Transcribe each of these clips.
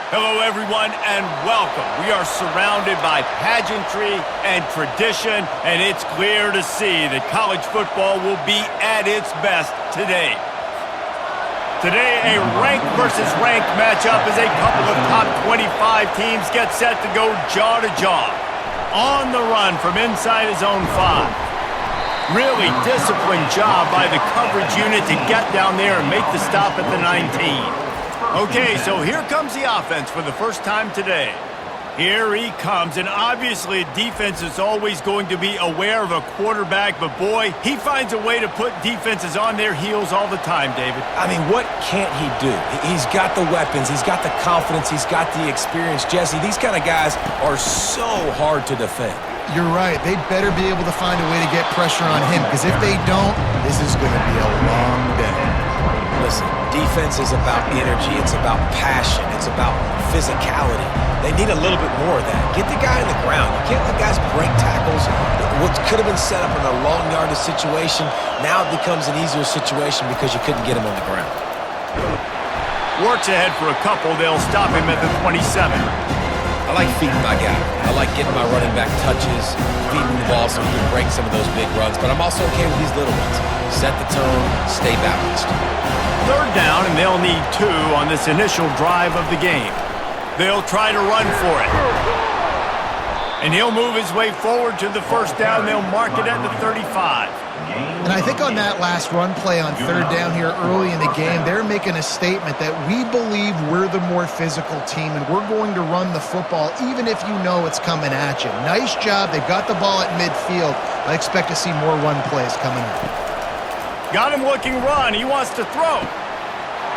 Hello, everyone, and welcome. We are surrounded by pageantry and tradition, and it's clear to see that college football will be at its best today. Today, a ranked versus ranked matchup as a couple of top 25 teams get set to go jaw to jaw. On the run from inside his own 5. Really disciplined job by the coverage unit to get down there and make the stop at the 19. Okay, so here comes the offense for the first time today. Here he comes, and obviously defense is always going to be aware of a quarterback, but boy, he finds a way to put defenses on their heels all the time, David. I mean, what can't he do? He's got the weapons, he's got the confidence, he's got the experience. Jesse, these kind of guys are so hard to defend. You're right. They better be able to find a way to get pressure on him, because if they don't, this is going to be a long day. Listen, defense is about energy, it's about passion, it's about physicality. They need a little bit more of that. Get the guy on the ground. You can't let guys break tackles. What could have been set up in a long yardage situation, now it becomes an easier situation because you couldn't get him on the ground. Works ahead for a couple. They'll stop him at the 27. I like feeding my guy. I like getting my running back touches, feeding the ball so he can break some of those big runs, but I'm also okay with these little ones. Set the tone, stay balanced. Third down, and they'll need 2 on this initial drive of the game. They'll try to run for it. And he'll move his way forward to the first down. They'll mark it at the 35. And I think on that last run play on third down here early in the game, they're making a statement that we believe we're the more physical team and we're going to run the football even if you know it's coming at you. Nice job. They've got the ball at midfield. I expect to see more run plays coming up. Got him looking run. He wants to throw.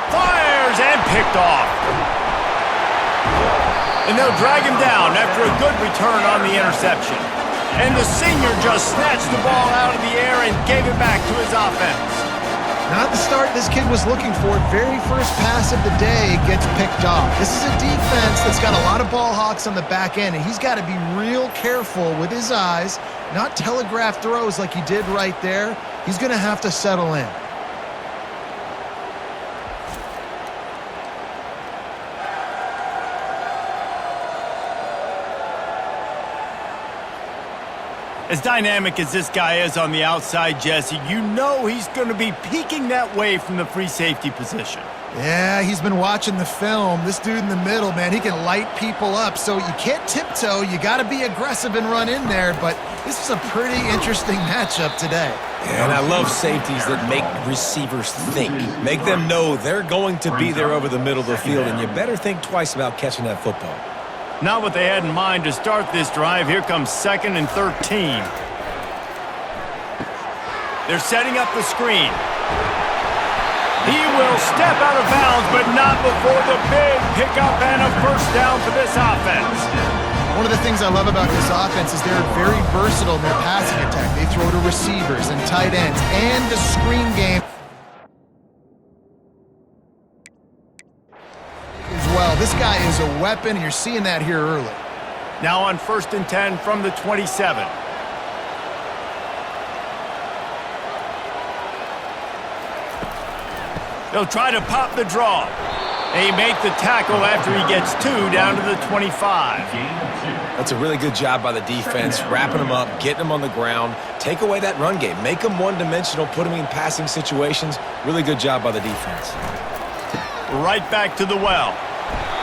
Fires and picked off. And they'll drag him down after a good return on the interception. And the senior just snatched the ball out of the air and gave it back to his offense. Not the start this kid was looking for. Very first pass of the day gets picked off. This is a defense that's got a lot of ball hawks on the back end, and he's got to be real careful with his eyes, not telegraph throws like he did right there. He's going to have to settle in. As dynamic as this guy is on the outside, Jesse, you know he's going to be peeking that way from the free safety position. Yeah, he's been watching the film. This dude in the middle, man, he can light people up. So you can't tiptoe. You got to be aggressive and run in there. But this is a pretty interesting matchup today. Yeah, and I love safeties that make receivers think. Make them know they're going to be there over the middle of the field, and you better think twice about catching that football. Not what they had in mind to start this drive. Here comes 2nd and 13. They're setting up the screen. He will step out of bounds, but not before the big pickup and a first down for this offense. One of the things I love about this offense is they're very versatile in their passing attack. They throw to receivers and tight ends and the screen game as well. This guy is a weapon, and you're seeing that here early. Now on 1st and 10 from the 27. They'll try to pop the draw. They make the tackle after he gets 2 down to the 25. That's a really good job by the defense, wrapping them up, getting them on the ground. Take away that run game. Make them one-dimensional, put them in passing situations. Really good job by the defense. Right back to the well.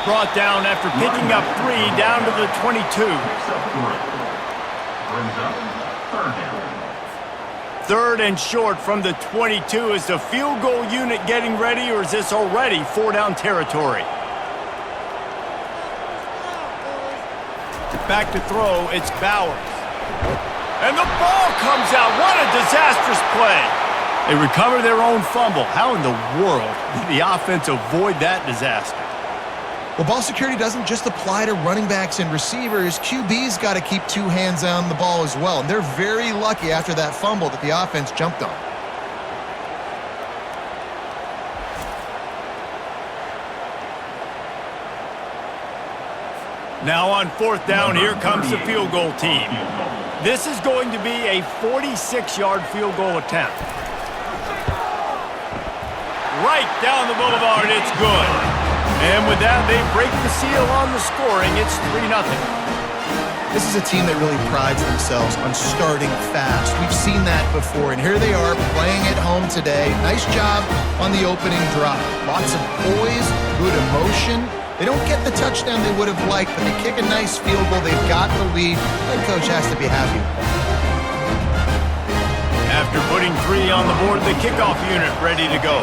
Brought down after picking up 3 down to the 22. Third and short from the 22. Is the field goal unit getting ready, or is this already 4-down territory? Back to throw, it's Bowers. And the ball comes out. What a disastrous play. They recover their own fumble. How in the world did the offense avoid that disaster? Well, ball security doesn't just apply to running backs and receivers. QB's got to keep 2 hands on the ball as well. And they're very lucky after that fumble that the offense jumped on. Now on 4th down, here comes the field goal team. This is going to be a 46-yard field goal attempt. Right down the boulevard, it's good. And with that, they break the seal on the scoring. It's 3-0. This is a team that really prides themselves on starting fast. We've seen that before, and here they are playing at home today. Nice job on the opening drive. Lots of poise, good emotion. They don't get the touchdown they would have liked, but they kick a nice field goal. They've got the lead. Head coach has to be happy. After putting 3 on the board, the kickoff unit ready to go.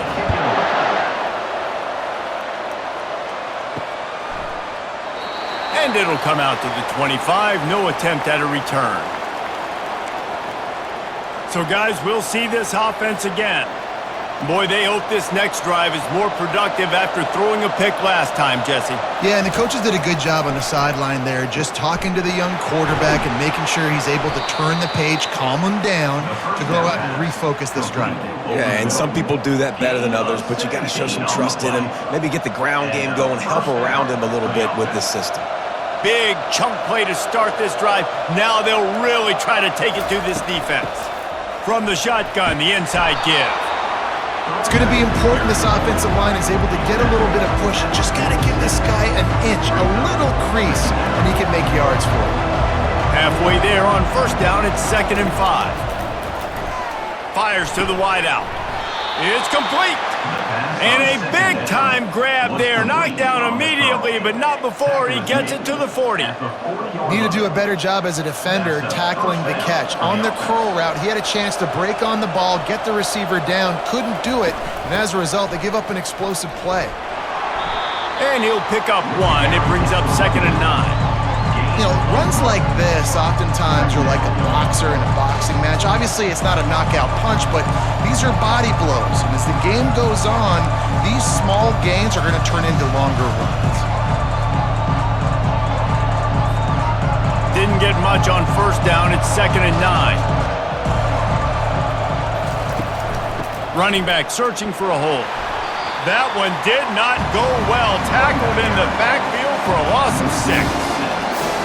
And it'll come out to the 25. No attempt at a return. So, guys, we'll see this offense again. Boy, they hope this next drive is more productive after throwing a pick last time, Jesse. Yeah, and the coaches did a good job on the sideline there, just talking to the young quarterback and making sure he's able to turn the page, calm him down, to go out and refocus this drive. Yeah, and some people do that better than others, but you got to show some trust in him. Maybe get the ground game going, help around him a little bit with this system. Big chunk play to start this drive. Now they'll really try to take it to this defense. From the shotgun, the inside give. It's going to be important this offensive line is able to get a little bit of push and just got to give this guy an inch, a little crease, and he can make yards for it. Halfway there on first down, it's 2nd and 5. Fires to the wideout. It's complete. And a big-time grab there. Knocked down immediately, but not before he gets it to the 40. Need to do a better job as a defender tackling the catch. On the curl route, he had a chance to break on the ball, get the receiver down, couldn't do it, and as a result, they give up an explosive play. And he'll pick up 1. It brings up 2nd and 9. You know, runs like this oftentimes are like a boxer in a boxing match. Obviously, it's not a knockout punch, but these are body blows. And as the game goes on, these small gains are going to turn into longer runs. Didn't get much on first down. It's 2nd and 9. Running back searching for a hole. That one did not go well. Tackled in the backfield for a loss of 6.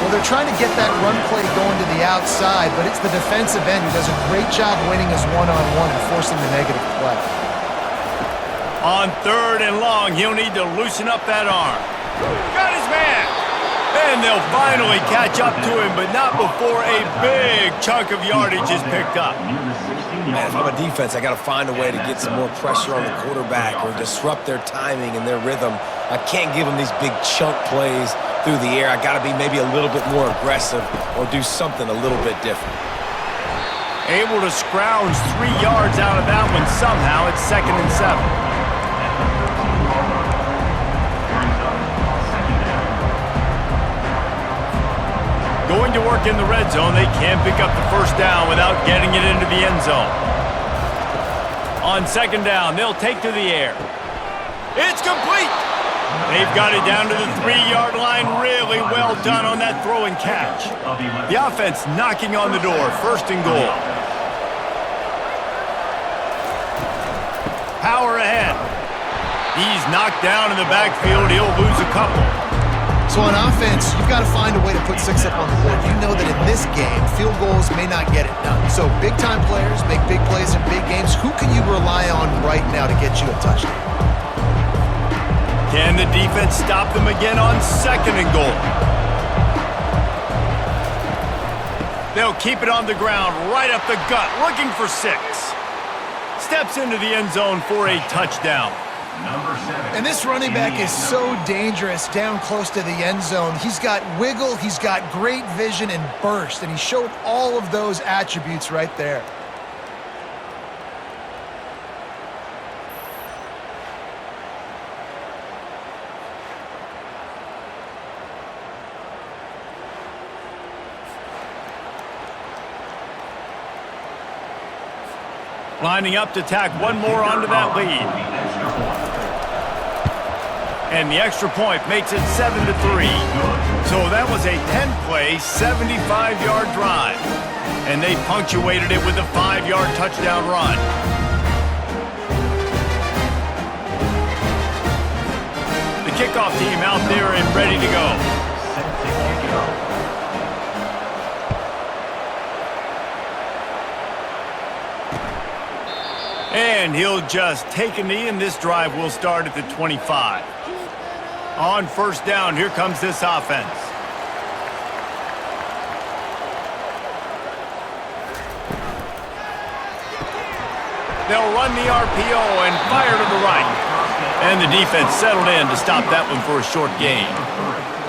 Well, they're trying to get that run play going to the outside, but it's the defensive end who does a great job winning his one-on-one and forcing the negative play. On 3rd and long, he'll need to loosen up that arm. Got his man. And they'll finally catch up to him, but not before a big chunk of yardage is picked up. Man, if I'm a defense, I got to find a way to get some more pressure on the quarterback or disrupt their timing and their rhythm. I can't give them these big chunk plays through the air. I got to be maybe a little bit more aggressive or do something a little bit different. Able to scrounge 3 yards out of that one somehow. It's 2nd and 7. Going to work in the red zone. They can't pick up the first down without getting it into the end zone. On 2nd down, they'll take to the air. It's complete. They've got it down to the 3-yard line. Really well done on that throw and catch. The offense knocking on the door. 1st and goal. Power ahead. He's knocked down in the backfield. He'll lose a couple. So on offense, you've got to find a way to put 6 up on the board. You know that in this game, field goals may not get it done. So big-time players make big plays in big games. Who can you rely on right now to get you a touchdown? Can the defense stop them again on 2nd and goal? They'll keep it on the ground, right up the gut, looking for 6. Steps into the end zone for a touchdown. And this running back is so dangerous down close to the end zone. He's got wiggle, he's got great vision and burst, and he showed all of those attributes right there. Lining up to tack one more onto that lead. And the extra point makes it 7-3. So that was a 10-play, 75-yard drive. And they punctuated it with a 5-yard touchdown run. The kickoff team out there and ready to go. And he'll just take a knee, and this drive will start at the 25. On first down, here comes this offense. They'll run the RPO and fire to the right. And the defense settled in to stop that one for a short gain.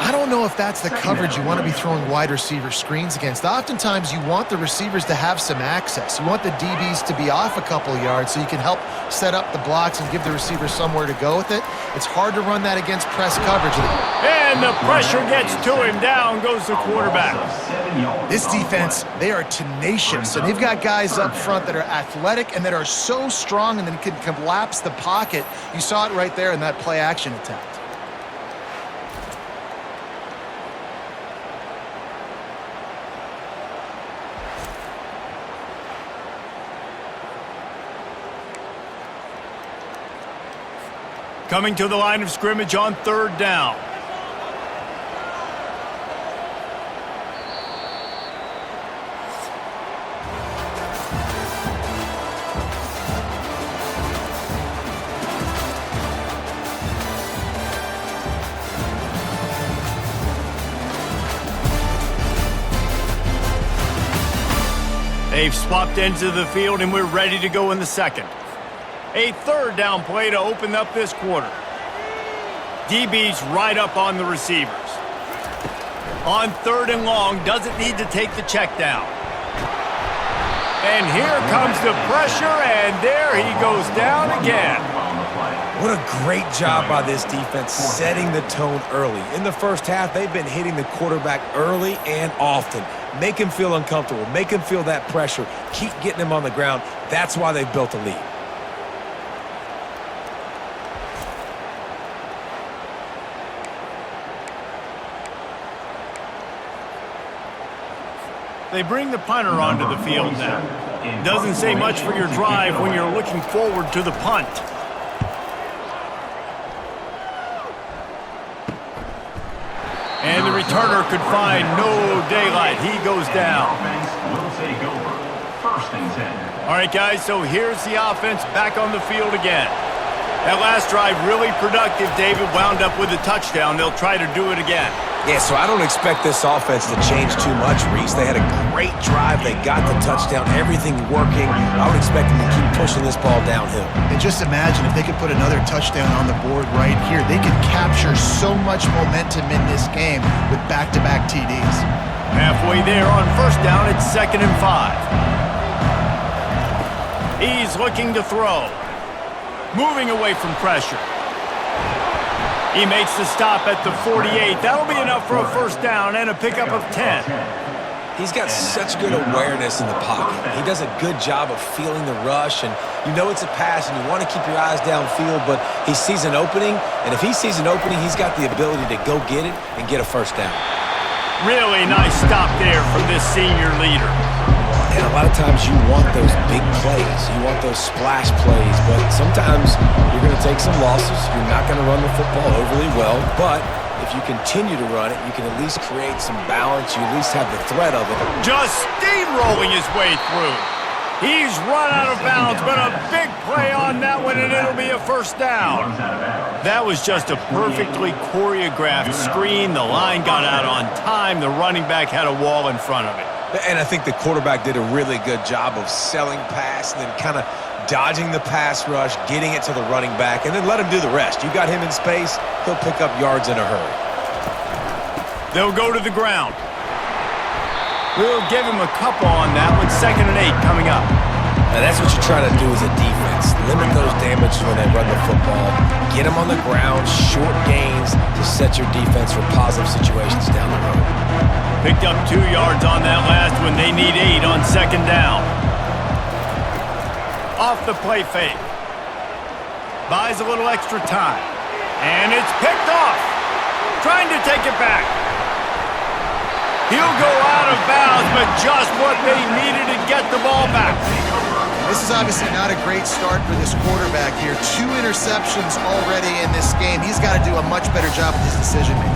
I don't know if that's the coverage you want to be throwing wide receiver screens against. Oftentimes, you want the receivers to have some access. You want the DBs to be off a couple yards so you can help set up the blocks and give the receiver somewhere to go with it. It's hard to run that against press coverage. And the pressure gets to him. Down goes the quarterback. This defense, they are tenacious, and they've got guys up front that are athletic and that are so strong and then can collapse the pocket. You saw it right there in that play-action attempt. Coming to the line of scrimmage on third down. They've swapped ends of the field, and we're ready to go in the second. A third down play to open up this quarter. DB's right up on the receivers. On third and long, doesn't need to take the check down. And here comes the pressure, and there he goes down again. What a great job by this defense setting the tone early. In the first half, they've been hitting the quarterback early and often. Make him feel uncomfortable. Make him feel that pressure. Keep getting him on the ground. That's why they've built a lead. They bring the punter onto the field now. Doesn't say much for your drive when you're looking forward to the punt. And the returner could find no daylight. He goes down. All right, guys, so here's the offense back on the field again. That last drive really productive. David wound up with a touchdown. They'll try to do it again. Yeah, so I don't expect this offense to change too much, Reese. They had a great drive. They got the touchdown. Everything working. I would expect them to keep pushing this ball downhill. And just imagine if they could put another touchdown on the board right here. They could capture so much momentum in this game with back-to-back TDs. Halfway there on first down, it's 2nd and 5. He's looking to throw. Moving away from pressure. He makes the stop at the 48. That'll be enough for a first down and a pickup of 10. He's got such good awareness in the pocket. He does a good job of feeling the rush, and you know it's a pass, and you want to keep your eyes downfield, but he sees an opening, and if he sees an opening, he's got the ability to go get it and get a first down. Really nice stop there from this senior leader. And a lot of times you want those big plays. You want those splash plays, but sometimes you're going to take some losses. You're not going to run the football overly well, but if you continue to run it, you can at least create some balance. You at least have the threat of it. Just steamrolling his way through. He's run out of bounds, but a big play on that one, and it'll be a first down. That was just a perfectly choreographed screen. The line got out on time. The running back had a wall in front of it. And I think the quarterback did a really good job of selling pass and then kind of dodging the pass rush, getting it to the running back, and then let him do the rest. You got him in space, he'll pick up yards in a hurry. They'll go to the ground. We'll give him a couple on that with 2nd and 8 coming up. Now that's what you try to do as a defense. Limit those damages when they run the football. Get them on the ground, short gains to set your defense for positive situations down the road. Picked up 2 yards on that last one. They need 8 on 2nd down. Off the play fake. Buys a little extra time. And it's picked off. Trying to take it back. He'll go out of bounds, but just what they needed to get the ball back. This is obviously not a great start for this quarterback here. 2 interceptions already in this game. He's got to do a much better job with his decision-making.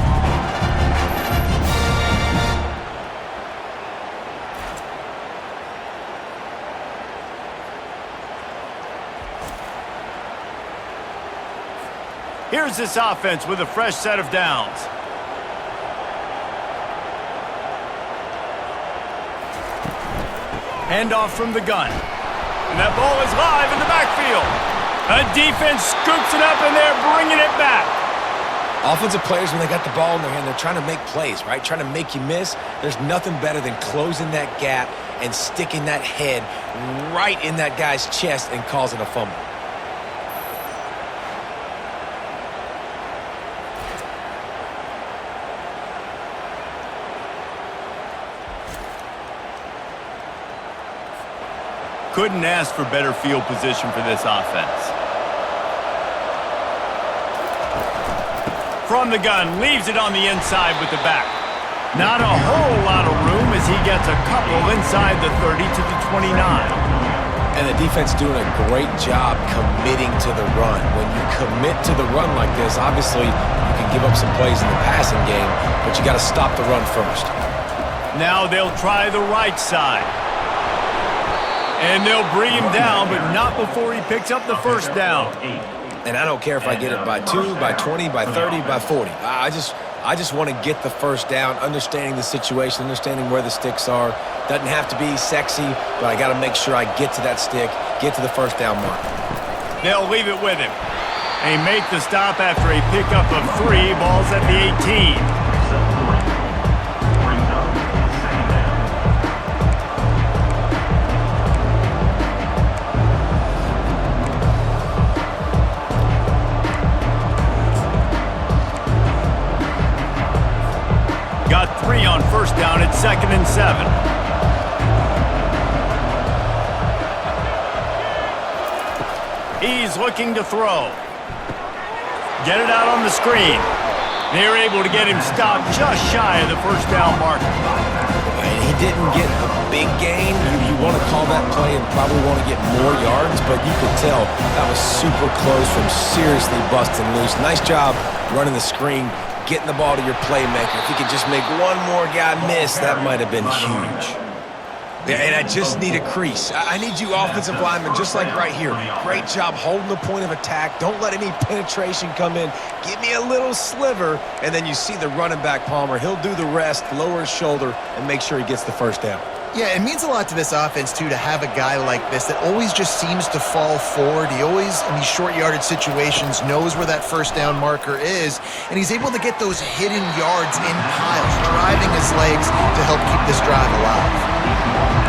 Here's this offense with a fresh set of downs. Handoff from the gun. And that ball is live in the backfield. A defense scoops it up, and they're bringing it back. Offensive players, when they got the ball in their hand, they're trying to make plays, right? Trying to make you miss. There's nothing better than closing that gap and sticking that head right in that guy's chest and causing a fumble. Couldn't ask for better field position for this offense. From the gun, leaves it on the inside with the back. Not a whole lot of room as he gets a couple inside the 30 to the 29. And the defense doing a great job committing to the run. When you commit to the run like this, obviously you can give up some plays in the passing game, but you got to stop the run first. Now they'll try the right side. And they'll bring him down, but not before he picks up the first down. And I don't care if I get it by 2, by 20, by 30, by 40. I just want to get the first down, understanding the situation, understanding where the sticks are. Doesn't have to be sexy, but I got to make sure I get to that stick, get to the first down mark. They'll leave it with him. They make the stop after a pickup of 3, balls at the 18. Got 3 on first down at 2nd and 7. He's looking to throw. Get it out on the screen. They're able to get him stopped just shy of the first down marker. And he didn't get a big gain. You want to call that play and probably want to get more yards, but you could tell that was super close from seriously busting loose. Nice job running the screen, getting the ball to your playmaker. If he could just make one more guy miss, that might have been huge. Yeah, and I just need a crease. I need you offensive linemen, just like right here. Great job holding the point of attack. Don't let any penetration come in. Give me a little sliver, and then you see the running back, Palmer. He'll do the rest, lower his shoulder, and make sure he gets the first down. Yeah, it means a lot to this offense, too, to have a guy like this that always just seems to fall forward. He always, in these short yardage situations, knows where that first down marker is, and he's able to get those hidden yards in piles, driving his legs to help keep this drive alive.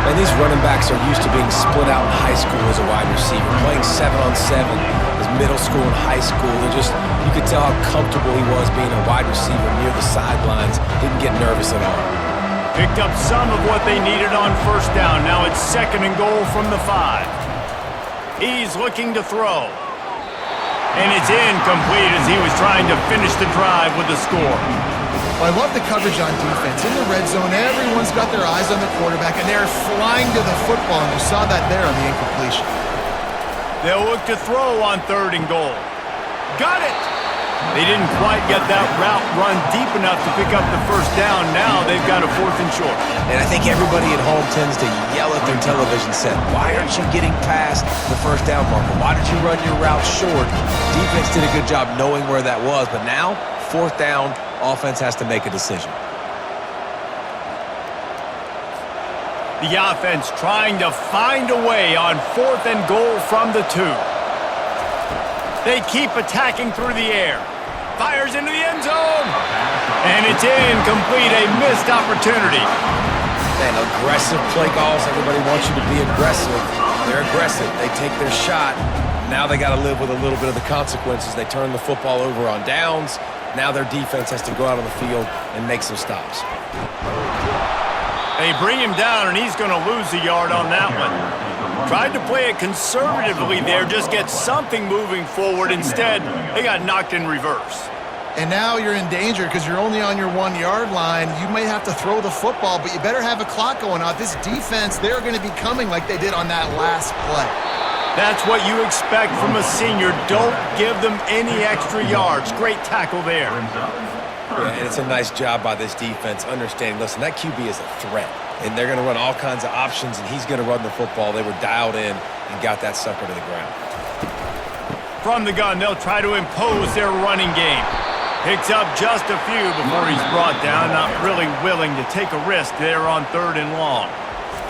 And these running backs are used to being split out in high school as a wide receiver, playing 7-on-7 as middle school and high school. You could tell how comfortable he was being a wide receiver near the sidelines. Didn't get nervous at all. Picked up some of what they needed on first down. Now it's 2nd and goal from the 5. He's looking to throw. And it's incomplete as he was trying to finish the drive with the score. Well, I love the coverage on defense. In the red zone, everyone's got their eyes on the quarterback, and they're flying to the football, and you saw that there on the incompletion. They'll look to throw on 3rd and goal. Got it! They didn't quite get that route run deep enough to pick up the first down. Now they've got a 4th and short. And I think everybody at home tends to yell at their television set, why aren't you getting past the first down marker? Why did you run your route short? Defense did a good job knowing where that was, but now, 4th down, offense has to make a decision. The offense trying to find a way on 4th and goal from the 2. They keep attacking through the air. Fires into the end zone. And it's incomplete, a missed opportunity. And aggressive play calls. Everybody wants you to be aggressive. They're aggressive. They take their shot. Now they got to live with a little bit of the consequences. They turn the football over on downs. Now their defense has to go out on the field and make some stops. They bring him down, and he's going to lose a yard on that one. Tried to play it conservatively there, just get something moving forward. Instead, they got knocked in reverse. And now you're in danger because you're only on your 1-yard line. You may have to throw the football, but you better have a clock going out. This defense, they're going to be coming like they did on that last play. That's what you expect from a senior. Don't give them any extra yards. Great tackle there. Yeah, and it's a nice job by this defense understanding, listen, that QB is a threat. And they're going to run all kinds of options, and he's going to run the football. They were dialed in and got that sucker to the ground. From the gun, they'll try to impose their running game. Picks up just a few before he's brought down, not really willing to take a risk there on 3rd and long.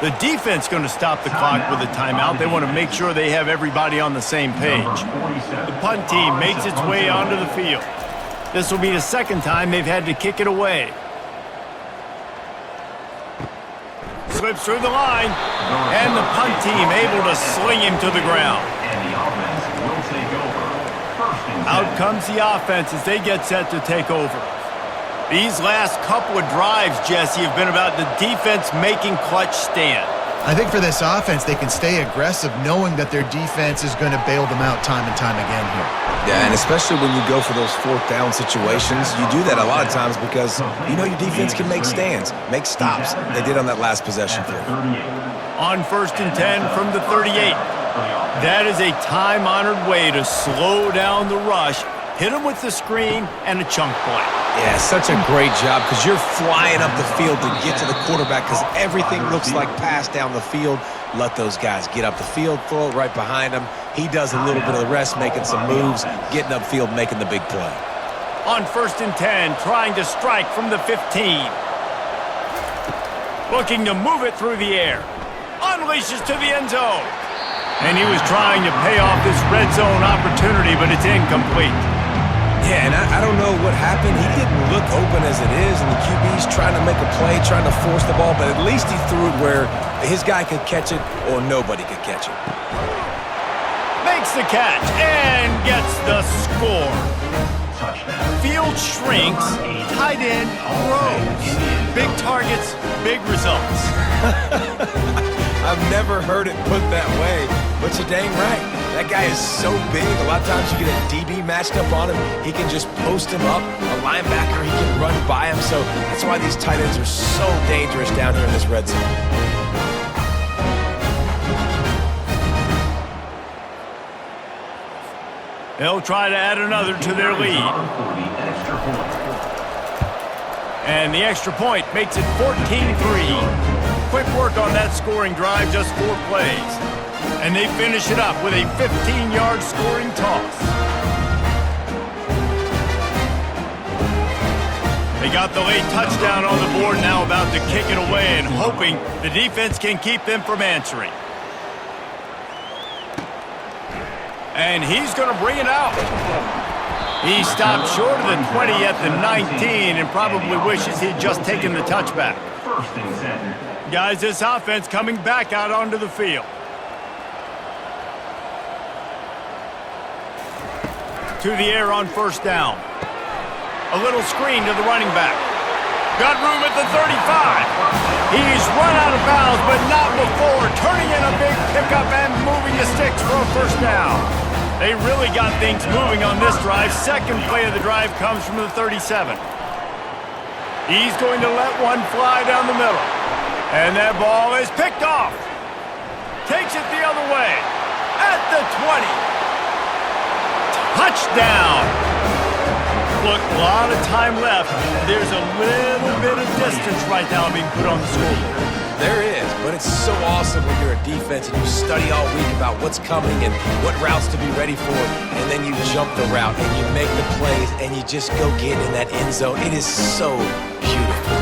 The defense going to stop the clock with a timeout. They want to make sure they have everybody on the same page. The punt team makes its way onto the field. This will be the 2nd time they've had to kick it away. Slips through the line, and the punt team able to sling him to the ground. Out comes the offense as they get set to take over. These last couple of drives, Jesse, have been about the defense making clutch stand. I think for this offense, they can stay aggressive knowing that their defense is going to bail them out time and time again here. Yeah, and especially when you go for those 4th down situations, you do that a lot of times because you know your defense can make stands, make stops. They did on that last possession for you. On 1st and 10 from the 38. That is a time-honored way to slow down the rush, hit them with the screen, and a chunk play. Yeah, such a great job because you're flying up the field to get to the quarterback because everything looks like pass down the field. Let those guys get up the field, throw it right behind him. He does a little bit of the rest, making some moves, getting upfield, making the big play. On 1st and 10, trying to strike from the 15. Looking to move it through the air. Unleashes to the end zone. And he was trying to pay off this red zone opportunity, but it's incomplete. Yeah, and I don't know what happened. He didn't look open as it is, and the QB's trying to make a play, trying to force the ball, but at least he threw it where his guy could catch it or nobody could catch it. Makes the catch and gets the score. Field shrinks, tight end grows. Big targets, big results. I've never heard it put that way, but you're dang right. That guy is so big. A lot of times you get a DB matched up on him. He can just post him up. A linebacker, he can run by him. So that's why these tight ends are so dangerous down here in this red zone. They'll try to add another to their lead. And the extra point makes it 14-3. Quick work on that scoring drive, just 4 plays. And they finish it up with a 15-yard scoring toss. They got the late touchdown on the board, now about to kick it away and hoping the defense can keep them from answering. And he's going to bring it out. He stopped short of the 20 at the 19 and probably wishes he'd just taken the touchback. Guys, this offense coming back out onto the field. To the air on 1st down. A little screen to the running back. Got room at the 35. He's run out of bounds, but not before turning in a big pickup and moving the sticks for a 1st down. They really got things moving on this drive. 2nd play of the drive comes from the 37. He's going to let one fly down the middle. And that ball is picked off. Takes it the other way. At the 20. Touchdown. Look, a lot of time left. There's a little bit of distance right now being put on the scoreboard. There is, but it's so awesome when you're a defense and you study all week about what's coming and what routes to be ready for, and then you jump the route and you make the plays and you just go get in that end zone. It is so beautiful.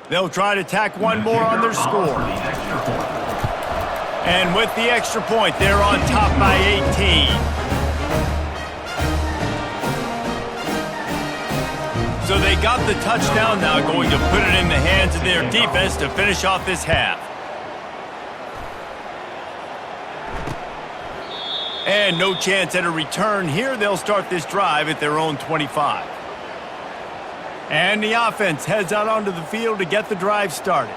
They'll try to tack one more on their score. And with the extra point, they're on top by 18. So they got the touchdown, now going to put it in the hands of their defense to finish off this half. And no chance at a return here. They'll start this drive at their own 25. And the offense heads out onto the field to get the drive started.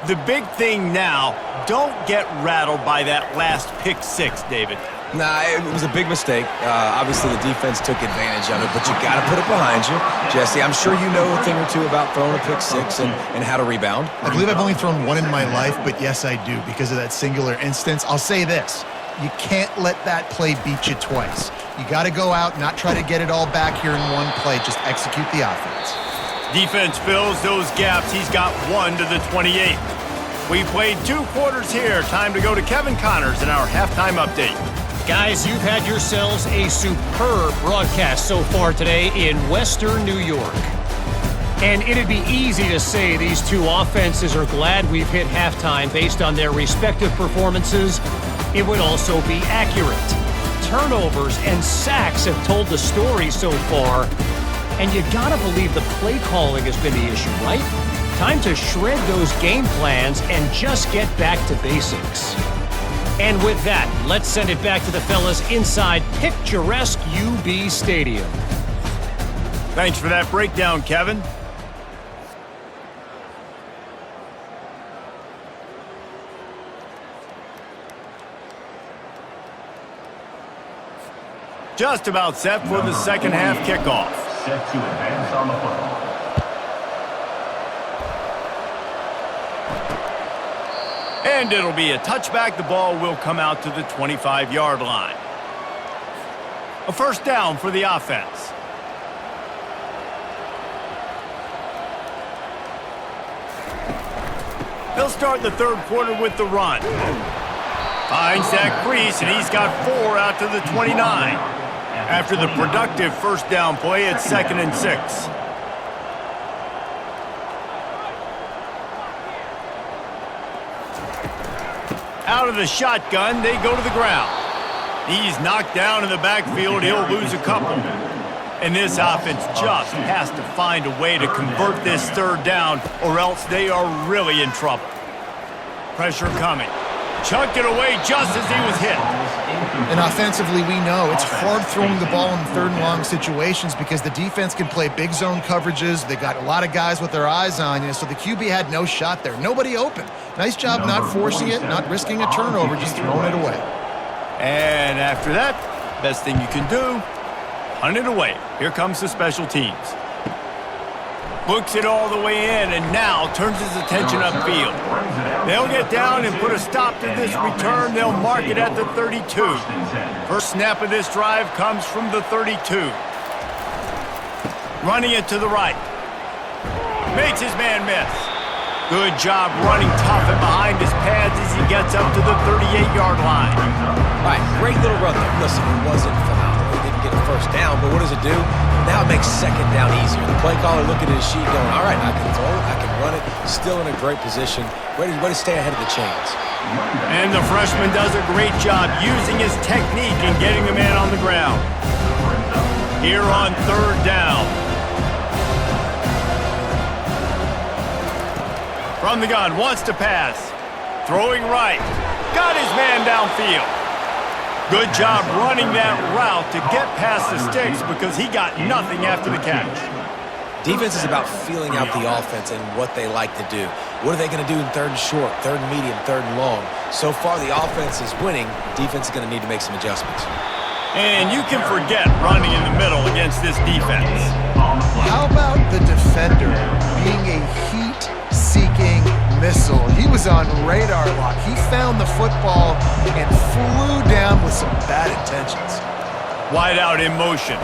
The big thing now, don't get rattled by that last pick 6, David. Nah, it was a big mistake. Obviously, the defense took advantage of it, but you got to put it behind you. Jesse, I'm sure you know a thing or two about throwing a pick 6 and how to rebound. I believe I've only thrown one in my life, but yes, I do. Because of that singular instance, I'll say this. You can't let that play beat you twice. You got to go out, not try to get it all back here in one play. Just execute the offense. Defense fills those gaps. He's got 1 to the 28. We played 2 quarters here. Time to go to Kevin Connors in our halftime update. Guys, you've had yourselves a superb broadcast so far today in Western New York. And it'd be easy to say these two offenses are glad we've hit halftime based on their respective performances. It would also be accurate. Turnovers and sacks have told the story so far. And you gotta believe the play calling has been the issue, right? Time to shred those game plans and just get back to basics. And with that, let's send it back to the fellas inside picturesque UB Stadium. Thanks for that breakdown, Kevin. Just about set for the second half kickoff. Set to advance on the football. And it'll be a touchback. The ball will come out to the 25-yard line. A first down for the offense. They'll start the third quarter with the run. Finds that crease, and he's got 4 out to the 29. After the productive first down play, it's 2nd and 6. Out of the shotgun, they go to the ground. He's knocked down in the backfield. He'll lose a couple. And this offense just has to find a way to convert this third down, or else they are really in trouble. Pressure coming. Chucked it away just as he was hit. And offensively, we know it's hard throwing the ball in third and long situations because the defense can play big zone coverages. They got a lot of guys with their eyes on you, so the QB had no shot there. Nobody open. Nice job not forcing it, not risking a turnover, just throwing it away. And after that, best thing you can do, punt it away. Here comes the special teams. Books it all the way in and now turns his attention upfield. They'll get down and put a stop to this return. They'll mark it at the 32. First snap of this drive comes from the 32. Running it to the right. Makes his man miss. Good job running tough and behind his pads as he gets up to the 38-yard line. All right, great little run there. Listen, it wasn't phenomenal. He didn't get a first down, but what does it do? Now it makes second down easier. The play caller looking at his sheet going, all right, I can throw it, I can run it. Still in a great position. Ready to stay ahead of the chains. And the freshman does a great job using his technique and getting the man on the ground. Here on third down. From the gun, wants to pass. Throwing right. Got his man downfield. Good job running that route to get past the sticks because he got nothing after the catch. Defense is about feeling out the offense and what they like to do. What are they going to do in third and short, third and medium, third and long? So far, the offense is winning. Defense is going to need to make some adjustments. And you can forget running in the middle against this defense. How about the defender being a heat-seeking missile? He was on radar lock. He found the football and flew down with some bad intentions. Wide out in motion.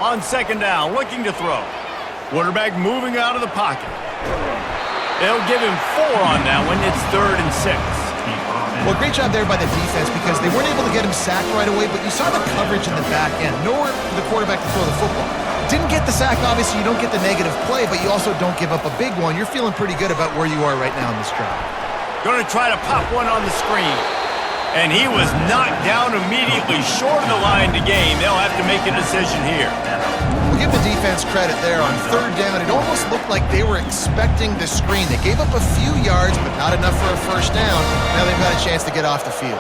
On second down, looking to throw. Quarterback moving out of the pocket. They'll give him 4 on that one. It's 3rd and 6. Well, great job there by the defense because they weren't able to get him sacked right away, but you saw the coverage in the back end. Nowhere for the quarterback to throw the football. Didn't get the sack, obviously. You don't get the negative play, but you also don't give up a big one. You're feeling pretty good about where you are right now in this drive. Going to try to pop one on the screen. And he was knocked down immediately short of the line to gain. They'll have to make a decision here. We'll give the defense credit there on third down. It almost looked like they were expecting the screen. They gave up a few yards, but not enough for a first down. Now they've got a chance to get off the field.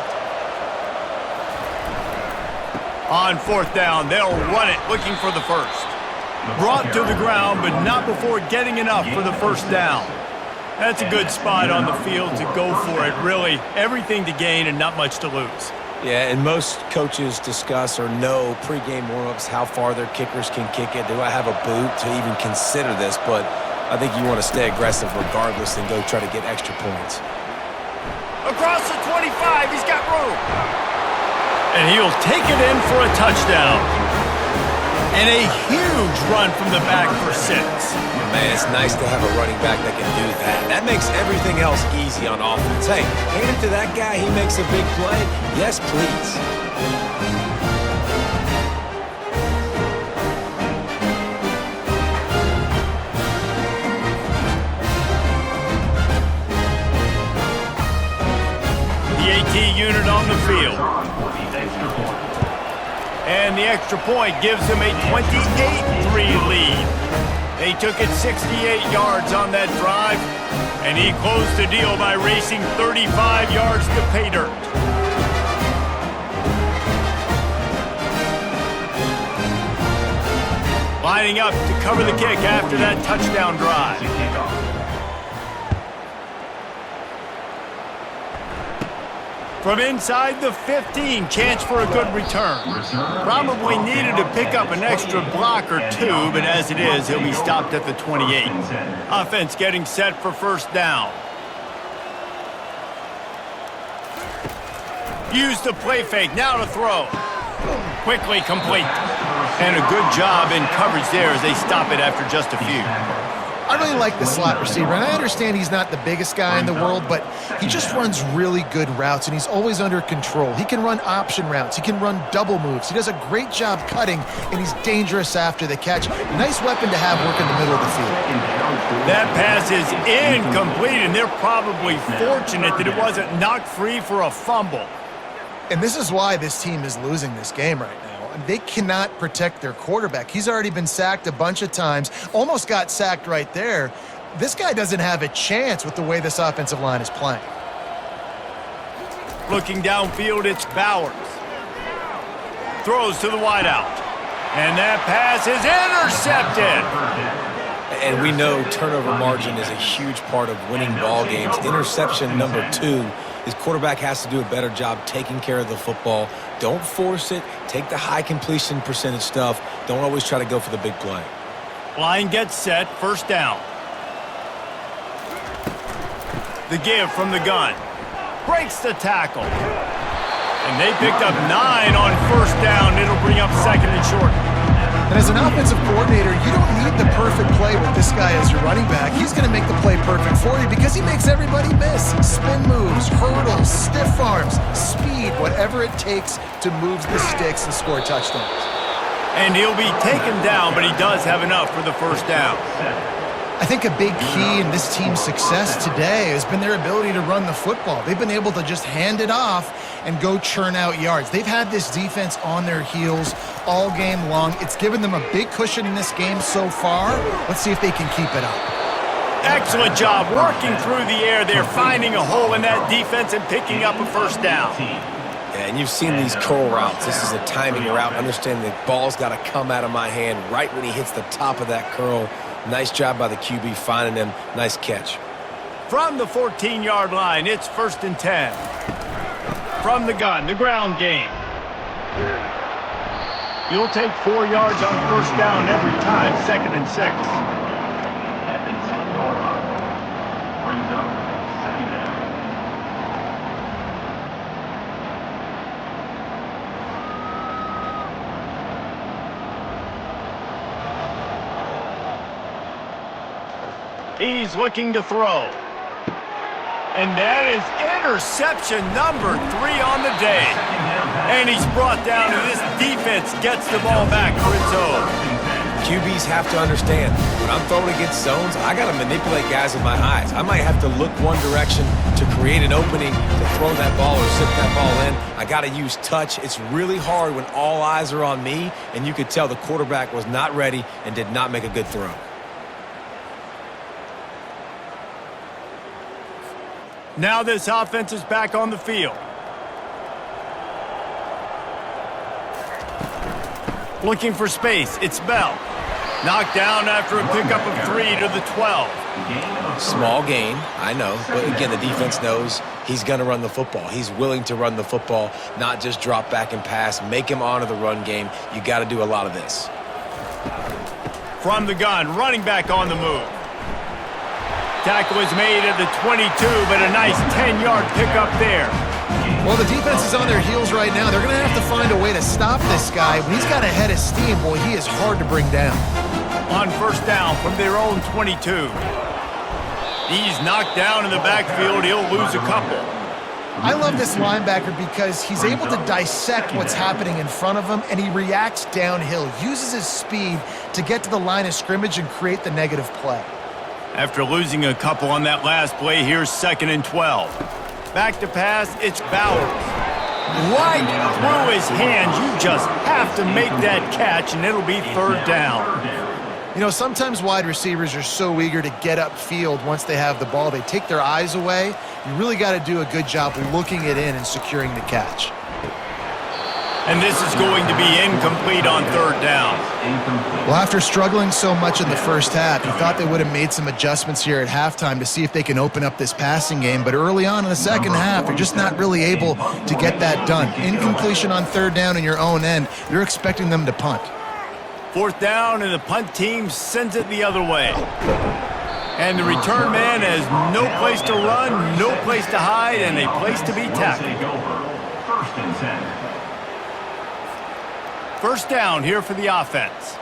On fourth down, they'll run it, looking for the first. Brought to the ground, but not before getting enough for the first down. That's a good spot on the field to go for it. Really, everything to gain and not much to lose. Yeah, and most coaches discuss or know pregame warm-ups how far their kickers can kick it. Do I have a boot to even consider this? But I think you want to stay aggressive regardless and go try to get extra points. Across the 25, drive. He's got room. And he'll take it in for a touchdown. And a huge run from the back for 6. Man, it's nice to have a running back that can do that. That makes everything else easy on offense. Hey, hand it to that guy. He makes a big play. Yes, please. The AT unit on the field. And the extra point gives them a 28-3 lead. They took it 68 yards on that drive, and he closed the deal by racing 35 yards to pay dirt. Lining up to cover the kick after that touchdown drive. From inside the 15, chance for a good return. Probably needed to pick up an extra block or two, but as it is, he'll be stopped at the 28. Offense getting set for first down. Use the play fake, now to throw. Quickly complete. And a good job in coverage there as they stop it after just a few. I really like the slot receiver, and I understand he's not the biggest guy in the world, but he just runs really good routes, and he's always under control. He can run option routes. He can run double moves. He does a great job cutting, and he's dangerous after the catch. Nice weapon to have working the middle of the field. That pass is incomplete, and they're probably fortunate that it wasn't knocked free for a fumble. And this is why this team is losing this game right now. They cannot protect their quarterback. He's already been sacked a bunch of times, almost got sacked right there. This guy doesn't have a chance with the way this offensive line is playing. Looking downfield, it's Bowers. Throws to the wideout. And that pass is intercepted. And we know turnover margin is a huge part of winning ball games. Interception number 2. His quarterback has to do a better job taking care of the football. Don't force it. Take the high completion percentage stuff. Don't always try to go for the big play. Line gets set, first down. The give from the gun. Breaks the tackle. And they picked up 9 on first down. It'll bring up second and short. And as an offensive coordinator, you don't need the perfect play with this guy as your running back. He's going to make the play perfect for you because he makes everybody miss. Spin moves, hurdles, stiff arms, speed, whatever it takes to move the sticks and score touchdowns. And he'll be taken down, but he does have enough for the first down. I think a big key in this team's success today has been their ability to run the football. They've been able to just hand it off and go churn out yards. They've had this defense on their heels all game long. It's given them a big cushion in this game so far. Let's see if they can keep it up. Excellent job working through the air. They're finding a hole in that defense and picking up a first down. Yeah, and you've seen these curl routes. This is a timing route. Understand the ball's got to come out of my hand right when he hits the top of that curl. Nice job by the QB finding him. Nice catch. From the 14-yard line, it's first and 10. From the gun, the ground game. You'll take 4 yards on first down every time, second and 6. He's looking to throw. And that is interception number 3 on the day. And he's brought down, and this defense gets the ball back for its own. QBs have to understand, when I'm throwing against zones, I got to manipulate guys with my eyes. I might have to look one direction to create an opening to throw that ball or zip that ball in. I got to use touch. It's really hard when all eyes are on me, and you could tell the quarterback was not ready and did not make a good throw. Now this offense is back on the field. Looking for space, it's Bell. Knocked down after a pickup of 3 to the 12. Small gain, I know, but again, the defense knows he's going to run the football. He's willing to run the football, not just drop back and pass, make him honor the run game. You got to do a lot of this. From the gun, running back on the move. Tackle is made at the 22, but a nice 10-yard pickup there. Well, the defense is on their heels right now. They're going to have to find a way to stop this guy. When he's got a head of steam, boy, he is hard to bring down. On first down from their own 22. He's knocked down in the backfield. He'll lose a couple. I love this linebacker because he's able to dissect what's happening in front of him, and he reacts downhill, uses his speed to get to the line of scrimmage and create the negative play. After losing a couple on that last play, here's 2nd and 12. Back to pass, it's Bowers. Right through his hands. You just have to make that catch, and it'll be 3rd down. You know, sometimes wide receivers are so eager to get upfield once they have the ball. They take their eyes away. You really got to do a good job looking it in and securing the catch. And this is going to be incomplete on 3rd down. Well, after struggling so much in the first half, you thought they would have made some adjustments here at halftime to see if they can open up this passing game. But early on in the second half, you're just not really able to get that done. Incompletion on 3rd down in your own end. You're expecting them to punt. 4th down, and the punt team sends it the other way. And the return man has no place to run, no place to hide, and a place to be tackled. 1st and 10. First down here for the offense.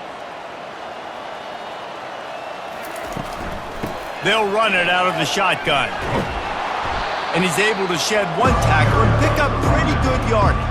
They'll run it out of the shotgun. And he's able to shed one tackle and pick up pretty good yardage.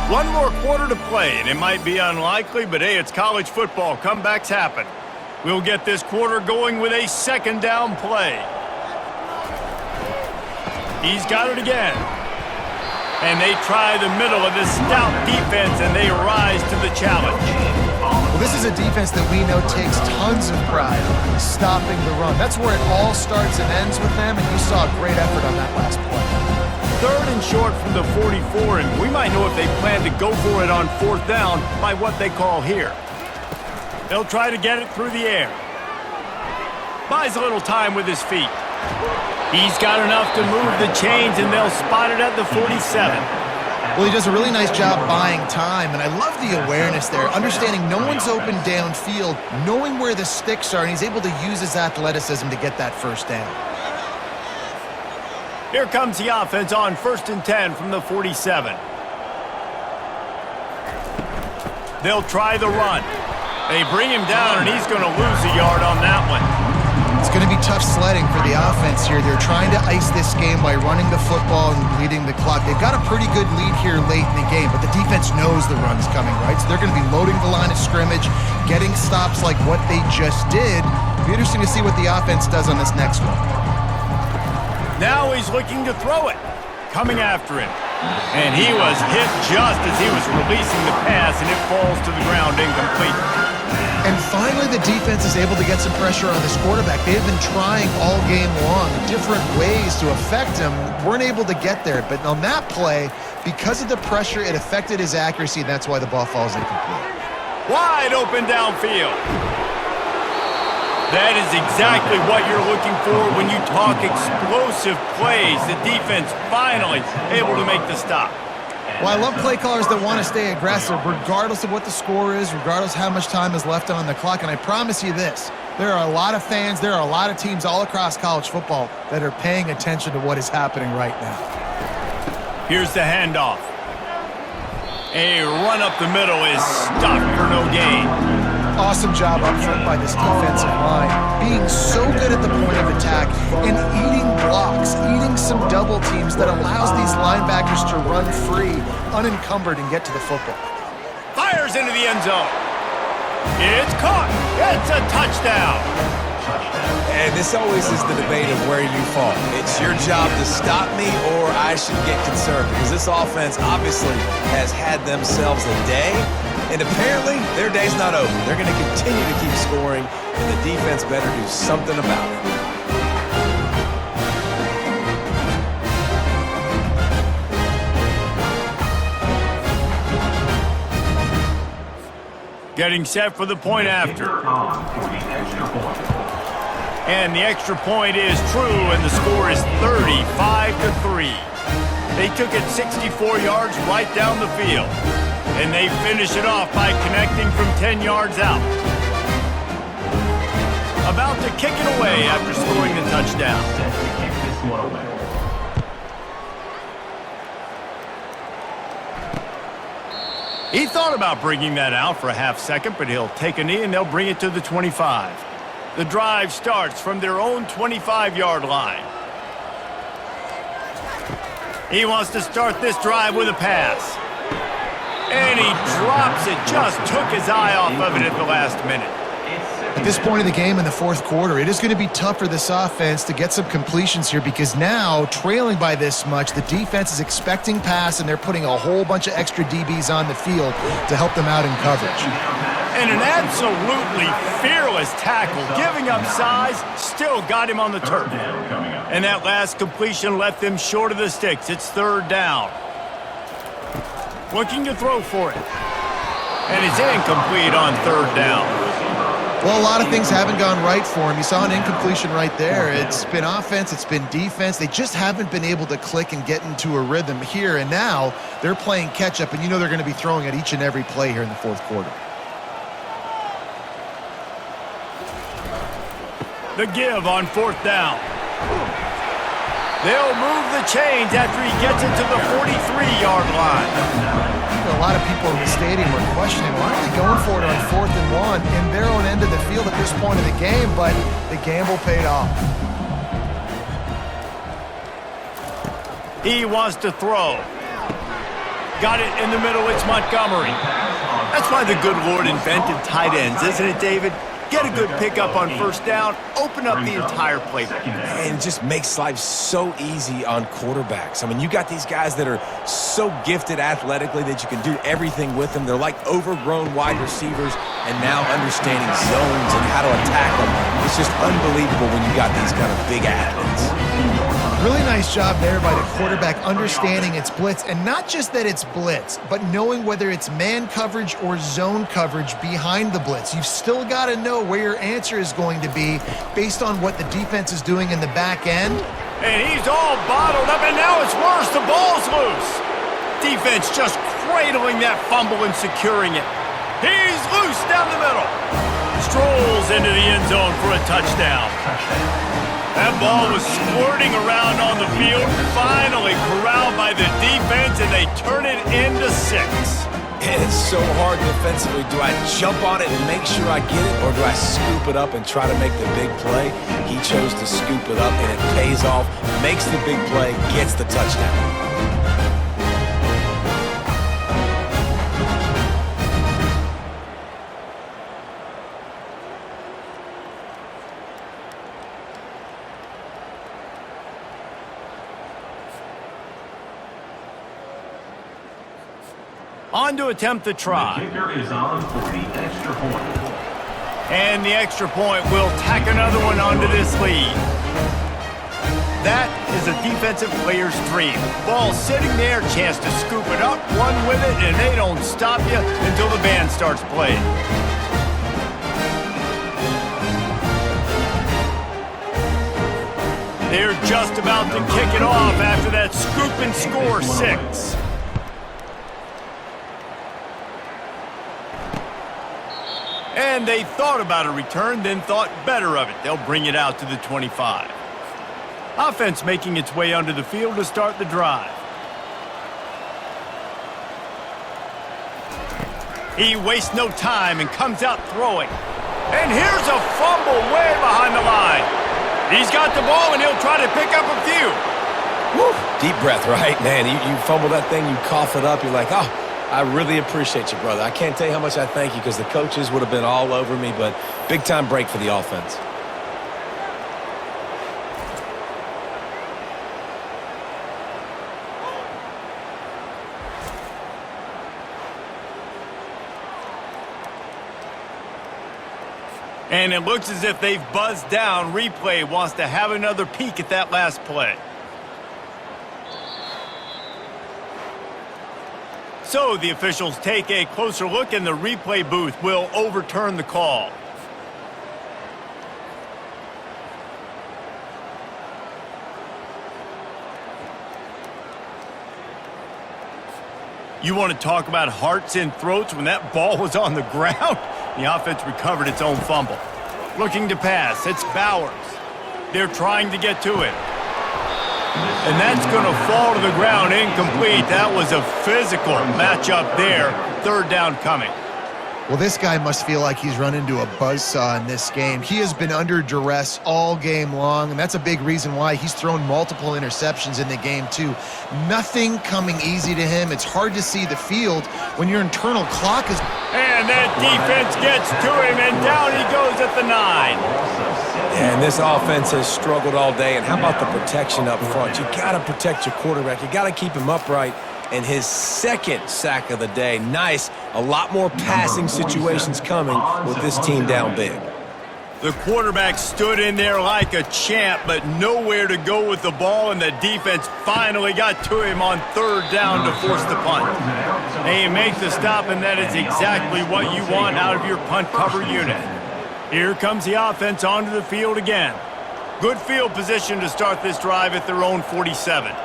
One more quarter to play, and it might be unlikely, but hey, it's college football. Comebacks happen. We'll get this quarter going with a 2nd down play. He's got it again. And they try the middle of this stout defense, and they rise to the challenge. Well, this is a defense that we know takes tons of pride in stopping the run. That's where it all starts and ends with them, and you saw a great effort on that last play. 3rd and short from the 44, and we might know if they plan to go for it on 4th down by what they call here. They'll try to get it through the air. Buys a little time with his feet. He's got enough to move the chains, and they'll spot it at the 47. Well, he does a really nice job buying time, and I love the awareness there, understanding no one's open downfield, knowing where the sticks are, and he's able to use his athleticism to get that 1st down. Here comes the offense on 1st and 10 from the 47. They'll try the run. They bring him down, and he's going to lose a yard on that one. It's going to be tough sledding for the offense here. They're trying to ice this game by running the football and bleeding the clock. They've got a pretty good lead here late in the game, but the defense knows the run's coming, right? So they're going to be loading the line of scrimmage, getting stops like what they just did. It'll be interesting to see what the offense does on this next one. Now he's looking to throw it. Coming after him. And he was hit just as he was releasing the pass, and it falls to the ground incomplete. And finally, the defense is able to get some pressure on this quarterback. They've been trying all game long different ways to affect him. Weren't able to get there. But on that play, because of the pressure, it affected his accuracy, and that's why the ball falls incomplete. Wide open downfield. That is exactly what you're looking for when you talk explosive plays. The defense finally able to make the stop. Well, I love play callers that want to stay aggressive regardless of what the score is, regardless how much time is left on the clock. And I promise you this, there are a lot of fans, there are a lot of teams all across college football that are paying attention to what is happening right now. Here's the handoff. A run up the middle is stopped for no gain. Awesome job up front by this defensive line, being so good at the point of attack and eating blocks, eating some double teams that allows these linebackers to run free, unencumbered, and get to the football. Fires into the end zone. It's caught. It's a touchdown. And this always is the debate of where you fall. It's your job to stop me or I should get concerned, because this offense obviously has had themselves a day, and apparently their day's not over. They're going to continue to keep scoring, and the defense better do something about it. Getting set for the point after. And the extra point is true, and the score is 35-3. They took it 64 yards right down the field. And they finish it off by connecting from 10 yards out. About to kick it away after scoring the touchdown. Set to kick this one away. He thought about bringing that out for a half second, but he'll take a knee and they'll bring it to the 25. The drive starts from their own 25-yard line. He wants to start this drive with a pass. And he drops it, just took his eye off of it at the last minute. At this point of the game in the fourth quarter, it is going to be tough for this offense to get some completions here because now, trailing by this much, the defense is expecting pass and they're putting a whole bunch of extra DBs on the field to help them out in coverage. And an absolutely fearless tackle, giving up size, still got him on the turf. And that last completion left them short of the sticks. It's third down. Looking to throw for it. And it's incomplete on third down. Well, a lot of things haven't gone right for him. You saw an incompletion right there. It's been offense, it's been defense. They just haven't been able to click and get into a rhythm here. And now they're playing catch-up, and you know they're going to be throwing at each and every play here in the fourth quarter. The give on fourth down. They'll move the chains after he gets it to the 43-yard line. A lot of people in the stadium were questioning, why are they going for it on 4th and 1 in their own end of the field at this point of the game, but the gamble paid off. He wants to throw. Got it in the middle, it's Montgomery. That's why the good Lord invented tight ends, isn't it, David? Get a good pickup on first down, open up the entire playbook. And it just makes life so easy on quarterbacks. I mean, you got these guys that are so gifted athletically that you can do everything with them. They're like overgrown wide receivers, and now understanding zones and how to attack them. It's just unbelievable when you got these kind of big athletes. Really nice job there by the quarterback understanding it's blitz, and not just that it's blitz, but knowing whether it's man coverage or zone coverage behind the blitz. You've still got to know where your answer is going to be based on what the defense is doing in the back end. And he's all bottled up, and now it's worse. The ball's loose. Defense just cradling that fumble and securing it. He's loose down the middle. Strolls into the end zone for a touchdown. That ball was squirting around on the field, finally corralled by the defense, and they turn it into 6. And it's so hard defensively. Do I jump on it and make sure I get it, or do I scoop it up and try to make the big play? He chose to scoop it up, and it pays off, makes the big play, gets the touchdown. On to attempt the try. The kicker is on for the extra point. And the extra point will tack another one onto this lead. That is a defensive player's dream. Ball sitting there, chance to scoop it up, run with it, and they don't stop you until the band starts playing. They're just about to kick it off after that scoop and score 6. And they thought about a return, then thought better of it. They'll bring it out to the 25. Offense making its way onto the field to start the drive. He wastes no time and comes out throwing. And here's a fumble way behind the line. He's got the ball, and he'll try to pick up a few. Woo. Deep breath, right? Man, you fumble that thing, you cough it up, you're like, oh, I really appreciate you, brother. I can't tell you how much I thank you, because the coaches would have been all over me, but big-time break for the offense. And it looks as if they've buzzed down. Replay wants to have another peek at that last play. So the officials take a closer look, and the replay booth will overturn the call. You want to talk about hearts in throats when that ball was on the ground? The offense recovered its own fumble. Looking to pass, it's Bowers. They're trying to get to it. And that's going to fall to the ground, incomplete. That was a physical matchup there. Third down coming. Well, this guy must feel like he's run into a buzzsaw in this game. He has been under duress all game long, and that's a big reason why he's thrown multiple interceptions in the game, too. Nothing coming easy to him. It's hard to see the field when your internal clock is... And that defense gets to him, and down he goes at the 9. Yeah, and this offense has struggled all day. And how about the protection up front? You got to protect your quarterback. You got to keep him upright. And his second sack of the day. Nice. A lot more passing situations coming with this team down big. The quarterback stood in there like a champ, but nowhere to go with the ball, and the defense finally got to him on third down to force the punt. They make the stop, and that is exactly what you want out of your punt cover unit. Here comes the offense onto the field again. Good field position to start this drive at their own 47.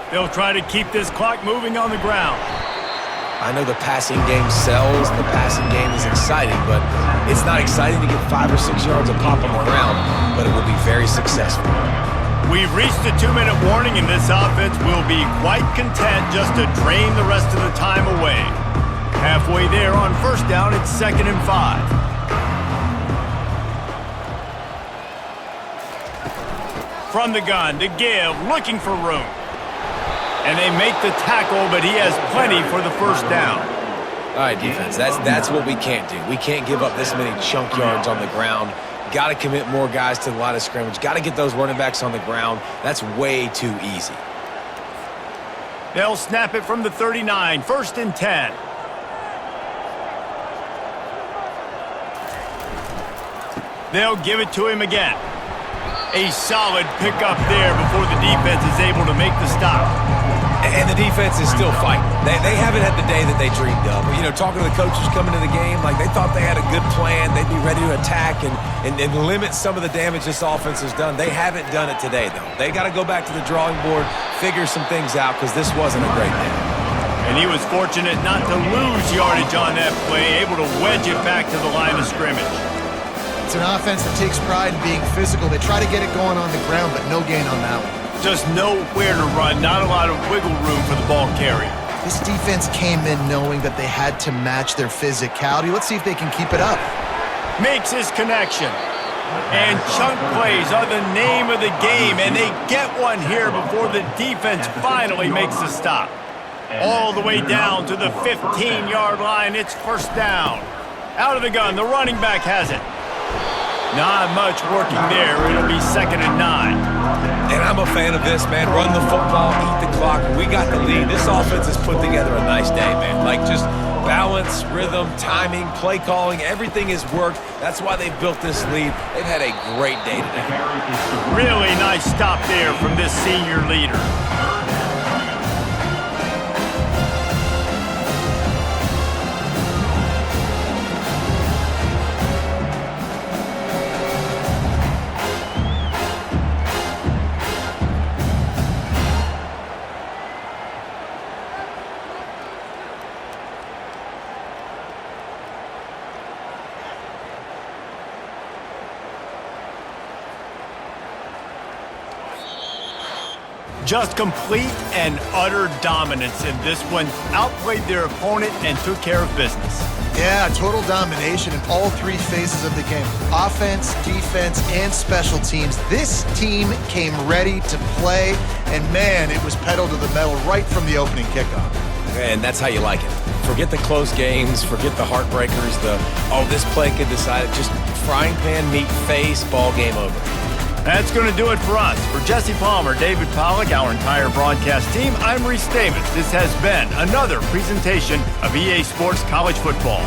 They'll try to keep this clock moving on the ground. I know the passing game sells, the passing game is exciting, but it's not exciting to get 5 or 6 yards of pop on the ground, but it will be very successful. We've reached the 2-minute warning, and this offense will be quite content just to drain the rest of the time away. Halfway there on first down, it's 2nd and 5. From the gun to give, looking for room. And they make the tackle, but he has plenty for the first down. All right, defense, that's what we can't do. We can't give up this many chunk yards on the ground. Got to commit more guys to the line of scrimmage. Got to get those running backs on the ground. That's way too easy. They'll snap it from the 39, 1st and 10. They'll give it to him again. A solid pickup there before the defense is able to make the stop. And the defense is still fighting. They haven't had the day that they dreamed of. You know, talking to the coaches coming to the game, like they thought they had a good plan. They'd be ready to attack and limit some of the damage this offense has done. They haven't done it today, though. They got to go back to the drawing board, figure some things out, because this wasn't a great day. And he was fortunate not to lose yardage on that play, able to wedge it back to the line of scrimmage. It's an offense that takes pride in being physical. They try to get it going on the ground, but no gain on that one. Just nowhere to run, not a lot of wiggle room for the ball carrier. This defense came in knowing that they had to match their physicality. Let's see if they can keep it up. Makes his connection. And chunk plays are the name of the game, and they get one here before the defense finally makes the stop. All the way down to the 15-yard line, it's first down. Out of the gun, the running back has it. Not much working there. It'll be 2nd and 9. And I'm a fan of this, man. Run the football, eat the clock. We got the lead. This offense has put together a nice day, man. Like just balance, rhythm, timing, play calling, everything has worked. That's why they've built this lead. They've had a great day today. Really nice stop there from this senior leader. Just complete and utter dominance in this one. Outplayed their opponent and took care of business. Yeah, total domination in all 3 phases of the game. Offense, defense, and special teams. This team came ready to play, and man, it was pedal to the metal right from the opening kickoff. And that's how you like it. Forget the close games, forget the heartbreakers, this play could decide it. Just frying pan, meat face, ball game over. That's going to do it for us. For Jesse Palmer, David Pollack, our entire broadcast team, I'm Reese Davis. This has been another presentation of EA Sports College Football.